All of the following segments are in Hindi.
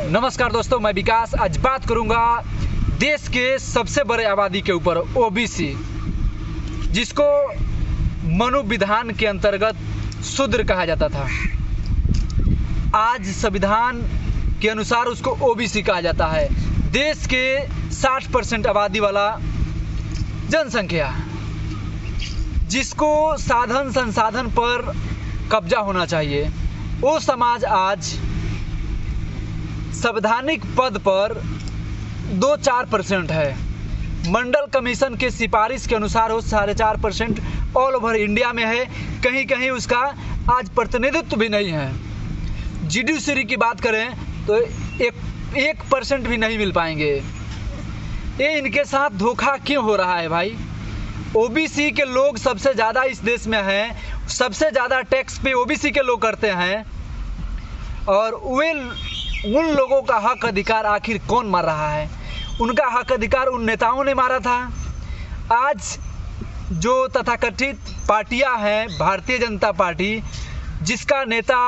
नमस्कार दोस्तों, मैं विकास। आज बात करूंगा देश के सबसे बड़े आबादी के ऊपर, ओबीसी, जिसको मनोविधान के अंतर्गत शूद्र कहा जाता था। आज संविधान के अनुसार उसको ओबीसी कहा जाता है। देश के 60% आबादी वाला जनसंख्या, जिसको साधन संसाधन पर कब्जा होना चाहिए, वो समाज आज संवैधानिक पद पर 2-4% है। मंडल कमीशन के सिफारिश के अनुसार वो 4.5% ऑल ओवर इंडिया में है। कहीं कहीं उसका आज प्रतिनिधित्व भी नहीं है। जुडिशरी की बात करें तो 1% भी नहीं मिल पाएंगे। ये इनके साथ धोखा क्यों हो रहा है भाई? ओबीसी के लोग सबसे ज़्यादा इस देश में हैं, सबसे ज़्यादा टैक्स पे ओबीसी के लोग करते हैं, और वे उन लोगों का हक अधिकार आखिर कौन मार रहा है? उनका हक अधिकार उन नेताओं ने मारा था। आज जो तथाकथित पार्टियां हैं, भारतीय जनता पार्टी, जिसका नेता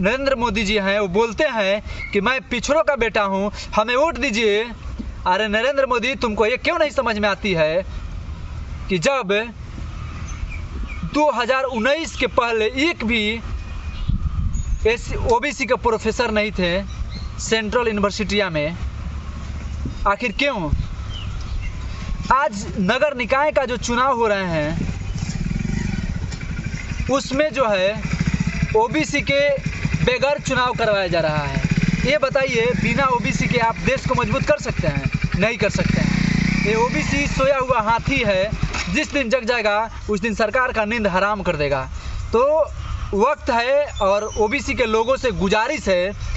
नरेंद्र मोदी जी हैं, वो बोलते हैं कि मैं पिछड़ों का बेटा हूं, हमें वोट दीजिए। अरे नरेंद्र मोदी, तुमको ये क्यों नहीं समझ में आती है कि जब 2019 के पहले एक भी ओबीसी के प्रोफेसर नहीं थे सेंट्रल यूनिवर्सिटियां में? आखिर क्यों? आज नगर निकाय का जो चुनाव हो रहे हैं, उसमें जो है ओबीसी के बगैर चुनाव करवाया जा रहा है। ये बताइए, बिना ओबीसी के आप देश को मजबूत कर सकते हैं? नहीं कर सकते हैं। ये ओबीसी सोया हुआ हाथी है, जिस दिन जग जाएगा उस दिन सरकार का नींद हराम कर देगा। तो वक्त है, और ओबीसी के लोगों से गुजारिश है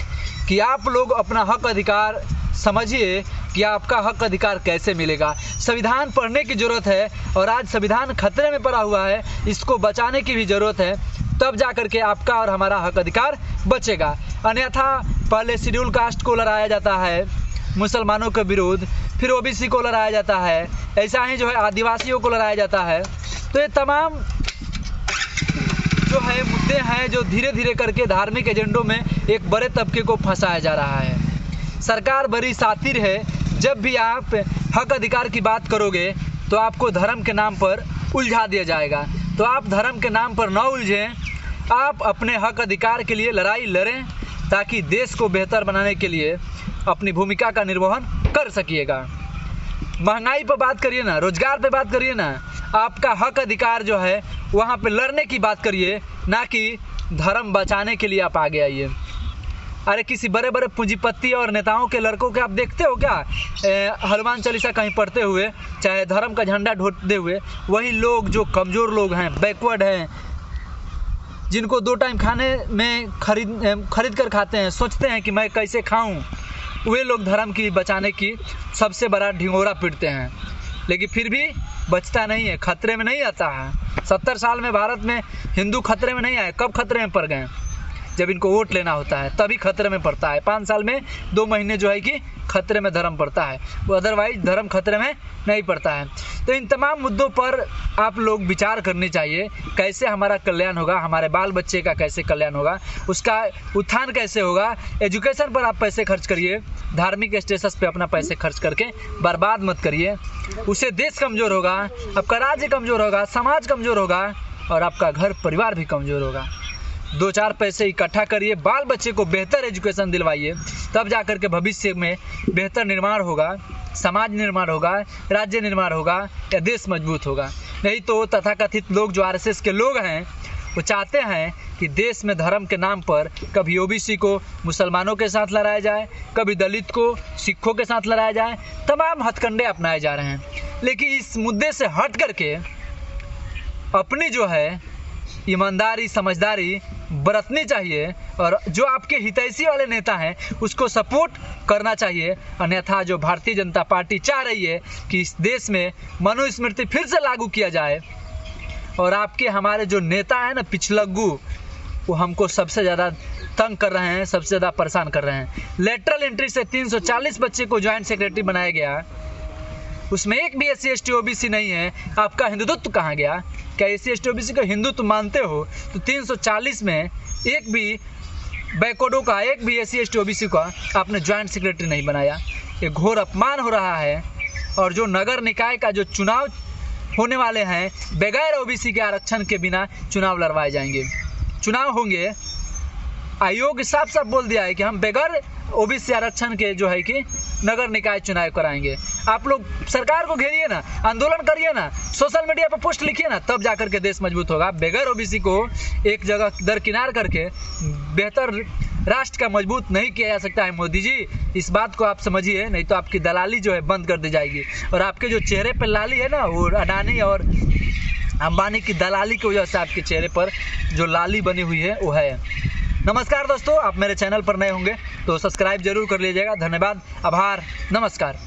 कि आप लोग अपना हक अधिकार समझिए कि आपका हक अधिकार कैसे मिलेगा। संविधान पढ़ने की ज़रूरत है, और आज संविधान खतरे में पड़ा हुआ है, इसको बचाने की भी ज़रूरत है। तब जा कर के आपका और हमारा हक अधिकार बचेगा। अन्यथा पहले शेड्यूल कास्ट को लड़ाया जाता है मुसलमानों के विरुद्ध, फिर ओबीसी को लड़ाया जाता है, ऐसा ही जो है आदिवासियों को लड़ाया जाता है। तो ये तमाम जो है मुद्दे हैं जो धीरे धीरे करके धार्मिक एजेंडों में एक बड़े तबके को फंसाया जा रहा है। सरकार बड़ी शातिर है। जब भी आप हक अधिकार की बात करोगे तो आपको धर्म के नाम पर उलझा दिया जाएगा। तो आप धर्म के नाम पर न उलझें, आप अपने हक अधिकार के लिए लड़ाई लड़ें, ताकि देश को बेहतर बनाने के लिए अपनी भूमिका का निर्वहन कर सकिएगा। महंगाई पर बात करिए ना, रोजगार पे बात करिए ना, आपका हक अधिकार जो है वहाँ पे लड़ने की बात करिए, ना कि धर्म बचाने के लिए आप आगे आइए। अरे किसी बड़े बड़े पूंजीपति और नेताओं के लड़कों के आप देखते हो क्या हनुमान चालीसा कहीं पढ़ते हुए, चाहे धर्म का झंडा ढोते हुए? वही लोग जो कमज़ोर लोग हैं, बैकवर्ड हैं, जिनको 2 टाइम खाने में खरीद कर खाते हैं, सोचते हैं कि मैं कैसे खाऊं, वे लोग धर्म की बचाने की सबसे बड़ा ढिंगोरा पीटते हैं। लेकिन फिर भी बचता नहीं है, खतरे में नहीं आता है। 70 साल में भारत में हिंदू खतरे में नहीं आए। कब खतरे में पड़ गए? जब इनको वोट लेना होता है तभी खतरे में पड़ता है। 5 साल में 2 महीने जो है कि खतरे में धर्म पड़ता है, वो अदरवाइज धर्म खतरे में नहीं पड़ता है। तो इन तमाम मुद्दों पर आप लोग विचार करनी चाहिए, कैसे हमारा कल्याण होगा, हमारे बाल बच्चे का कैसे कल्याण होगा, उसका उत्थान कैसे होगा। एजुकेशन पर आप पैसे खर्च करिए, धार्मिक स्टेटस पे अपना पैसे खर्च करके बर्बाद मत करिए। उससे देश कमज़ोर होगा, आपका राज्य कमज़ोर होगा, समाज कमज़ोर होगा, और आपका घर परिवार भी कमज़ोर होगा। 2-4 पैसे इकट्ठा करिए, बाल बच्चे को बेहतर एजुकेशन दिलवाइए, तब जा कर के भविष्य में बेहतर निर्माण होगा, समाज निर्माण होगा, राज्य निर्माण होगा, या देश मजबूत होगा। नहीं तो तथाकथित लोग जो आरएसएस के लोग हैं, वो चाहते हैं कि देश में धर्म के नाम पर कभी ओबीसी को मुसलमानों के साथ लड़ाया जाए, कभी दलित को सिखों के साथ लड़ाया जाए। तमाम हथकंडे अपनाए जा रहे हैं। लेकिन इस मुद्दे से हट करके अपनी जो है ईमानदारी, समझदारी बरतनी चाहिए, और जो आपके हितैषी वाले नेता हैं उसको सपोर्ट करना चाहिए। अन्यथा जो भारतीय जनता पार्टी चाह रही है कि इस देश में मनुस्मृति फिर से लागू किया जाए, और आपके हमारे जो नेता हैं ना पिछलग्गू, वो हमको सबसे ज़्यादा तंग कर रहे हैं, सबसे ज़्यादा परेशान कर रहे हैं। लेटरल एंट्री से 340 बच्चे को ज्वाइंट सेक्रेटरी बनाया गया, उसमें एक भी SC ST OBC नहीं है। आपका हिंदुत्व कहाँ गया? क्या SC ST OBC का हिंदुत्व मानते हो तो 340 में एक भी बैकवर्डों का, एक भी SC ST OBC का आपने ज्वाइंट सेक्रेटरी नहीं बनाया। ये घोर अपमान हो रहा है। और जो नगर निकाय का जो चुनाव होने वाले हैं, बगैर OBC के आरक्षण के बिना चुनाव लड़वाए जाएंगे। चुनाव होंगे, आयोग साफ साफ बोल दिया है कि हम बगैर OBC आरक्षण के जो है कि नगर निकाय चुनाव कराएंगे। आप लोग सरकार को घेरिए ना, आंदोलन करिए ना, सोशल मीडिया पर पोस्ट लिखिए ना, तब जाकर के देश मजबूत होगा। बगैर OBC को एक जगह दरकिनार करके बेहतर राष्ट्र का मजबूत नहीं किया जा सकता है। मोदी जी, इस बात को आप समझिए, नहीं तो आपकी दलाली जो है बंद कर दी जाएगी। और आपके जो चेहरे पर लाली है ना, वो अडानी और अंबानी की दलाली की वजह से आपके चेहरे पर जो लाली बनी हुई है वो है। नमस्कार दोस्तों, आप मेरे चैनल पर नए होंगे तो सब्सक्राइब जरूर कर लीजिएगा। धन्यवाद, आभार, नमस्कार।